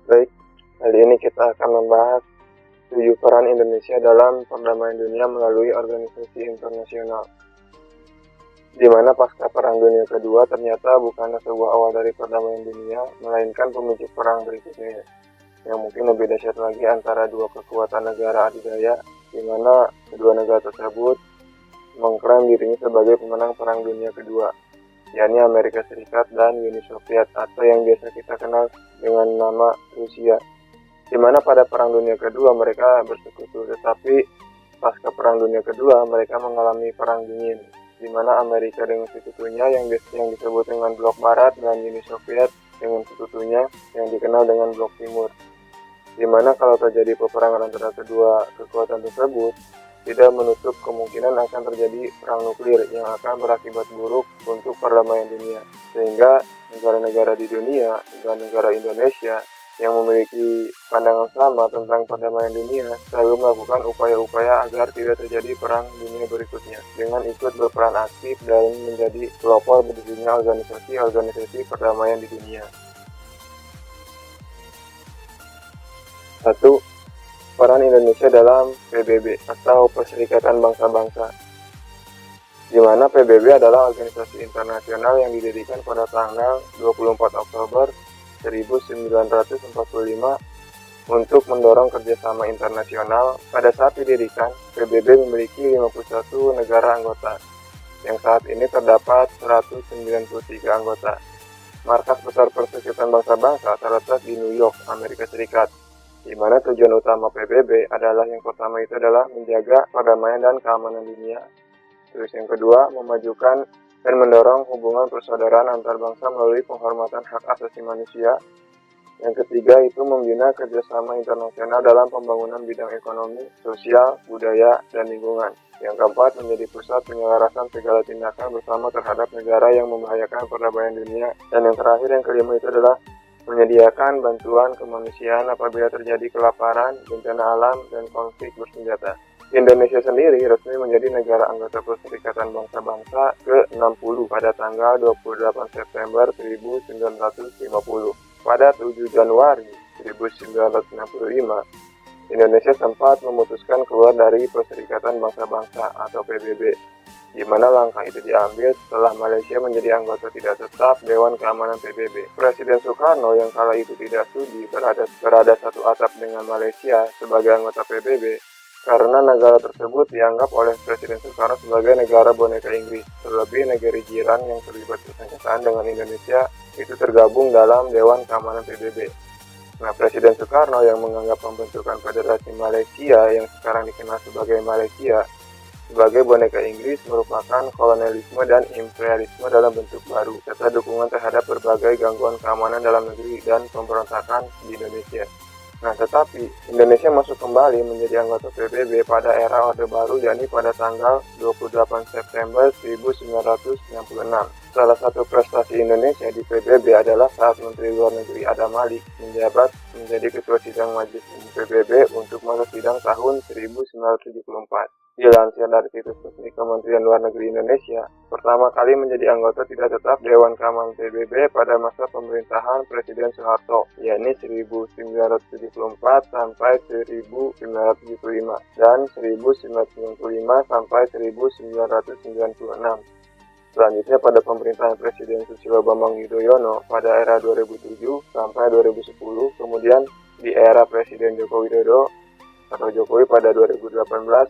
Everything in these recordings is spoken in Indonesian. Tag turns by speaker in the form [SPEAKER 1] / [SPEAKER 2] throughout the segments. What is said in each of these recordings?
[SPEAKER 1] Baik, kali ini kita akan membahas 7 peran Indonesia dalam perdamaian dunia melalui organisasi internasional. Di mana pasca Perang Dunia Kedua ternyata bukanlah sebuah awal dari perdamaian dunia, melainkan pemicu perang berikutnya, yang mungkin lebih dahsyat lagi antara dua kekuatan negara adidaya, di mana kedua negara tersebut mengklaim dirinya sebagai pemenang Perang Dunia Kedua, yakni Amerika Serikat dan Uni Soviet, atau yang biasa kita kenal dengan nama Rusia. Di mana pada Perang Dunia Kedua mereka bersekutu, tetapi pasca Perang Dunia Kedua mereka mengalami Perang Dingin, di mana Amerika dengan sekutunya yang disebut dengan Blok Barat dan Uni Soviet dengan sekutunya yang dikenal dengan Blok Timur. Di mana kalau terjadi peperangan antara kedua kekuatan tersebut, tidak menutup kemungkinan akan terjadi perang nuklir yang akan berakibat buruk untuk perdamaian dunia. Sehingga negara-negara di dunia dan negara Indonesia yang memiliki pandangan sama tentang perdamaian dunia selalu melakukan upaya-upaya agar tidak terjadi perang dunia berikutnya dengan ikut berperan aktif dan menjadi pelopor berdirinya organisasi perdamaian di dunia. 1. Peran Indonesia dalam PBB atau Perserikatan Bangsa-Bangsa, di mana PBB adalah organisasi internasional yang didirikan pada tanggal 24 Oktober 1945 untuk mendorong kerjasama internasional. Pada saat didirikan, PBB memiliki 51 negara anggota, yang saat ini terdapat 193 anggota. Markas besar Perserikatan Bangsa-Bangsa terletak di New York, Amerika Serikat, di mana tujuan utama PBB adalah yang pertama itu adalah menjaga perdamaian dan keamanan dunia. Terus yang kedua, memajukan dan mendorong hubungan persaudaraan antar bangsa melalui penghormatan hak asasi manusia. Yang ketiga itu membina kerjasama internasional dalam pembangunan bidang ekonomi, sosial, budaya, dan lingkungan. Yang keempat, menjadi pusat penyelarasan segala tindakan bersama terhadap negara yang membahayakan perdamaian dunia. Dan yang terakhir, yang kelima itu adalah menyediakan bantuan kemanusiaan apabila terjadi kelaparan, bencana alam, dan konflik bersenjata. Indonesia sendiri resmi menjadi negara anggota Perserikatan Bangsa-Bangsa ke-60 pada tanggal 28 September 1950. Pada 7 Januari 1965, Indonesia sempat memutuskan keluar dari Perserikatan Bangsa-Bangsa atau PBB, di mana langkah itu diambil setelah Malaysia menjadi anggota tidak tetap Dewan Keamanan PBB. Presiden Soekarno yang kala itu tidak studi berada satu atap dengan Malaysia sebagai anggota PBB, karena negara tersebut dianggap oleh Presiden Soekarno sebagai negara boneka Inggris. Terlebih negara jiran yang terlibat bersengketaan dengan Indonesia itu tergabung dalam Dewan Keamanan PBB. Nah, Presiden Soekarno yang menganggap pembentukan Federasi Malaysia yang sekarang dikenal sebagai Malaysia sebagai boneka Inggris merupakan kolonialisme dan imperialisme dalam bentuk baru, serta dukungan terhadap berbagai gangguan keamanan dalam negeri dan pemberontakan di Indonesia. Nah, tetapi Indonesia masuk kembali menjadi anggota PBB pada era Orde Baru, yakni pada tanggal 28 September 1966. Salah satu prestasi Indonesia di PBB adalah saat Menteri Luar Negeri Adam Malik menjabat menjadi Ketua Sidang Majelis Umum PBB untuk masa sidang tahun 1974. Dilansir dari situs resmi Kementerian Luar Negeri Indonesia, pertama kali menjadi anggota tidak tetap Dewan Keamanan PBB pada masa pemerintahan Presiden Soeharto, yakni 1974 sampai 1975 dan 1995 sampai 1996. Selanjutnya pada pemerintahan Presiden Susilo Bambang Yudhoyono pada era 2007 sampai 2010, kemudian di era Presiden Joko Widodo atau Jokowi pada 2018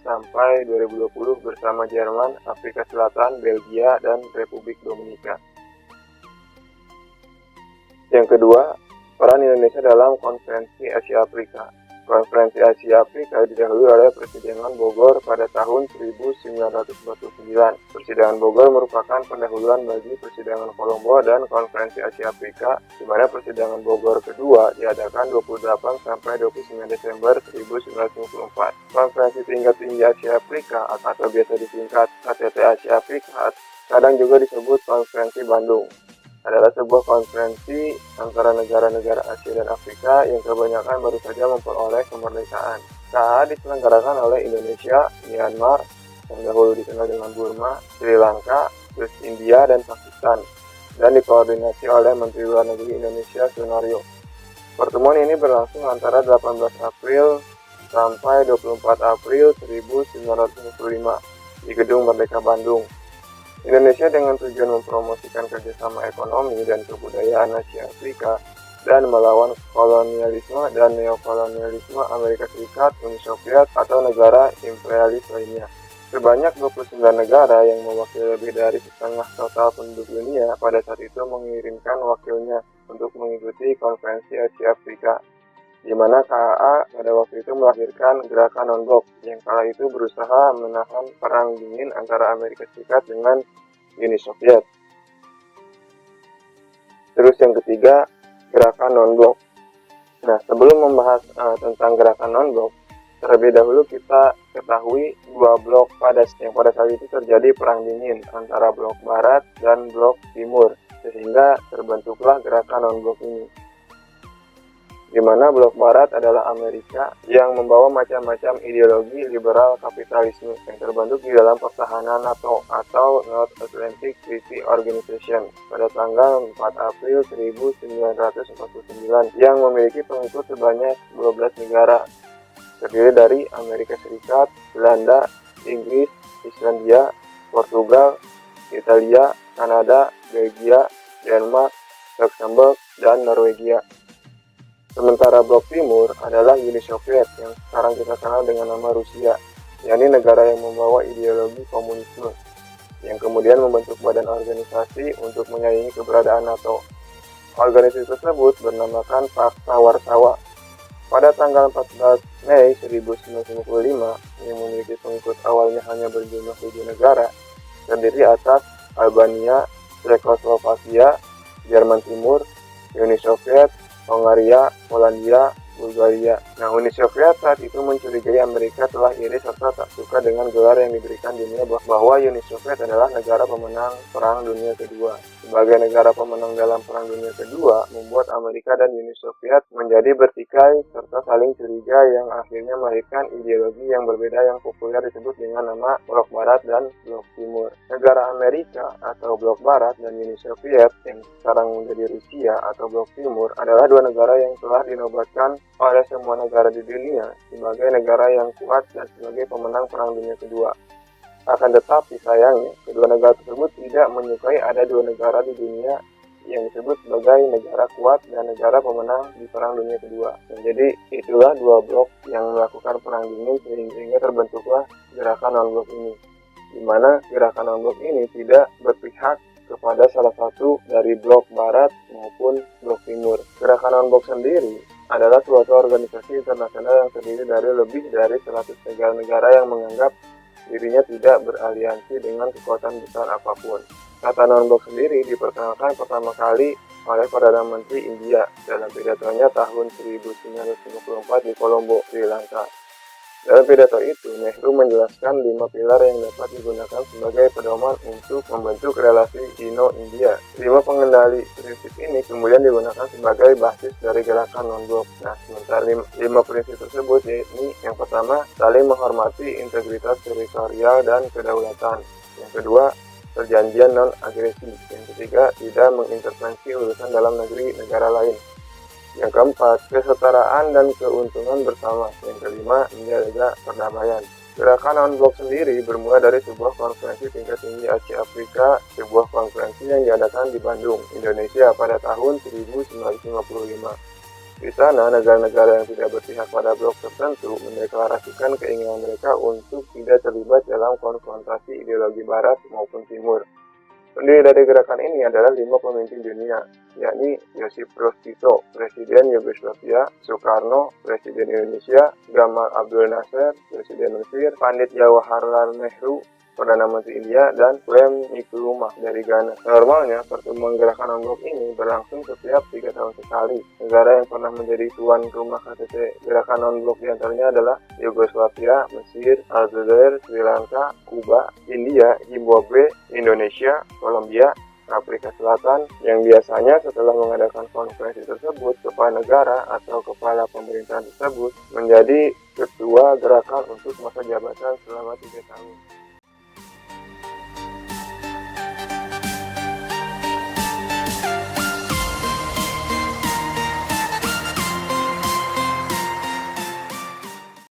[SPEAKER 1] sampai 2020 bersama Jerman, Afrika Selatan, Belgia, dan Republik Dominika. Yang kedua, peran Indonesia dalam Konferensi Asia Afrika. Konferensi Asia Afrika didahului oleh Persidangan Bogor pada tahun 1949. Persidangan Bogor merupakan pendahuluan bagi Persidangan Kolombo dan Konferensi Asia Afrika, di mana Persidangan Bogor kedua diadakan 28 sampai 29 Desember 1954. Konferensi tingkat tinggi Asia Afrika atau biasa disingkat KTT Asia Afrika, kadang juga disebut Konferensi Bandung, adalah sebuah konferensi antara negara-negara Asia dan Afrika yang kebanyakan baru saja memperoleh kemerdekaan. Saat diselenggarakan oleh Indonesia, Myanmar, yang dahulu dikenal dengan Burma, Sri Lanka, terus India, dan Pakistan, dan dikoordinasi oleh Menteri Luar Negeri Indonesia Sunario. Pertemuan ini berlangsung antara 18 April sampai 24 April 1955 di Gedung Merdeka Bandung. Indonesia dengan tujuan mempromosikan kerjasama ekonomi dan kebudayaan Asia Afrika dan melawan kolonialisme dan neokolonialisme Amerika Serikat, Uni Soviet, atau negara imperialis lainnya. Sebanyak 29 negara yang mewakili lebih dari setengah total penduduk dunia pada saat itu mengirimkan wakilnya untuk mengikuti konferensi Asia Afrika, di mana KAA pada waktu itu melahirkan gerakan non-blok yang kala itu berusaha menahan perang dingin antara Amerika Serikat dengan Uni Soviet. Terus yang ketiga, gerakan non-blok. Nah, sebelum membahas tentang gerakan non-blok, terlebih dahulu kita ketahui dua blok yang pada saat itu terjadi perang dingin antara blok barat dan blok timur, sehingga terbentuklah gerakan non-blok ini. Di mana blok barat adalah Amerika yang membawa macam-macam ideologi liberal kapitalisme yang terbentuk di dalam pertahanan NATO atau North Atlantic Treaty Organization pada tanggal 4 April 1949 yang memiliki pengikut sebanyak 12 negara, terdiri dari Amerika Serikat, Belanda, Inggris, Islandia, Portugal, Italia, Kanada, Belgia, Denmark, Luxembourg, dan Norwegia. Sementara blok timur adalah Uni Soviet yang sekarang kita kenal dengan nama Rusia, yakni negara yang membawa ideologi komunisme, yang kemudian membentuk badan organisasi untuk menyaingi keberadaan NATO. Organisasi tersebut bernamakan Pakta Warsawa. Pada tanggal 14 Mei 1955, yang memiliki pengikut awalnya hanya berjumlah 7 negara, terdiri atas Albania, Cekoslovakia, Jerman Timur, Uni Soviet, Hongaria, Polandia, Bulgaria. Nah, Uni Soviet saat itu mencurigai Amerika telah iri serta tak suka dengan gelar yang diberikan dunia bahwa Uni Soviet adalah negara pemenang Perang Dunia Kedua. Sebagai negara pemenang dalam Perang Dunia Kedua, membuat Amerika dan Uni Soviet menjadi bertikai serta saling curiga yang akhirnya melahirkan ideologi yang berbeda yang populer disebut dengan nama Blok Barat dan Blok Timur. Negara Amerika atau Blok Barat dan Uni Soviet yang sekarang menjadi Rusia atau Blok Timur adalah dua negara yang telah dinobatkan oleh semua negara di dunia sebagai negara yang kuat dan sebagai pemenang Perang Dunia Kedua. Akan tetapi sayangnya, kedua negara tersebut tidak menyukai ada dua negara di dunia yang disebut sebagai negara kuat dan negara pemenang di Perang Dunia Kedua. Dan jadi itulah dua blok yang melakukan perang dingin sehingga terbentuklah gerakan non-blok ini, di mana gerakan non-blok ini tidak berpihak kepada salah satu dari blok barat maupun blok timur. Gerakan non-blok sendiri adalah suatu organisasi internasional yang terdiri dari lebih dari 100 negara yang menganggap dirinya tidak beraliansi dengan kekuatan besar apapun. Kata non-blok sendiri diperkenalkan pertama kali oleh Perdana Menteri India dalam pidatonya tahun 1954 di Colombo, Sri Lanka. Dalam pidato itu, Nehru menjelaskan 5 pilar yang dapat digunakan sebagai pedoman untuk membentuk relasi Sino-India. 5 pengendali prinsip ini kemudian digunakan sebagai basis dari gerakan non-blok. Nah, sementara 5 prinsip tersebut yakni yang pertama, saling menghormati integritas teritorial dan kedaulatan. Yang kedua, perjanjian non-agresi. Yang ketiga, tidak mengintervensi urusan dalam negeri negara lain. Yang keempat, kesetaraan dan keuntungan bersama. Yang kelima, menjaga perdamaian. Gerakan non-blok sendiri bermula dari sebuah konferensi tingkat tinggi Asia Afrika, sebuah konferensi yang diadakan di Bandung, Indonesia pada tahun 1955. Di sana, negara-negara yang tidak berpihak pada blok tertentu mendeklarasikan keinginan mereka untuk tidak terlibat dalam konfrontasi ideologi Barat maupun Timur. Pendiri dari gerakan ini adalah 5 pemimpin dunia, yakni Josip Broz Tito, Presiden Yugoslavia, Soekarno, Presiden Indonesia, Gamal Abdul Nasser, Presiden Mesir, Pandit Jawaharlal Nehru, Perdana Menteri India, dan Kwame Nkrumah dari Ghana. Normalnya, pertemuan gerakan non-blok ini berlangsung setiap 3 tahun sekali. Negara yang pernah menjadi tuan rumah KTT gerakan non-blok diantaranya adalah Yugoslavia, Mesir, Aljazair, Sri Lanka, Kuba, India, Zimbabwe, Indonesia, Kolombia, Afrika Selatan, yang biasanya setelah mengadakan konferensi tersebut, kepala negara atau kepala pemerintahan tersebut menjadi ketua gerakan untuk masa jabatan selama 3 tahun.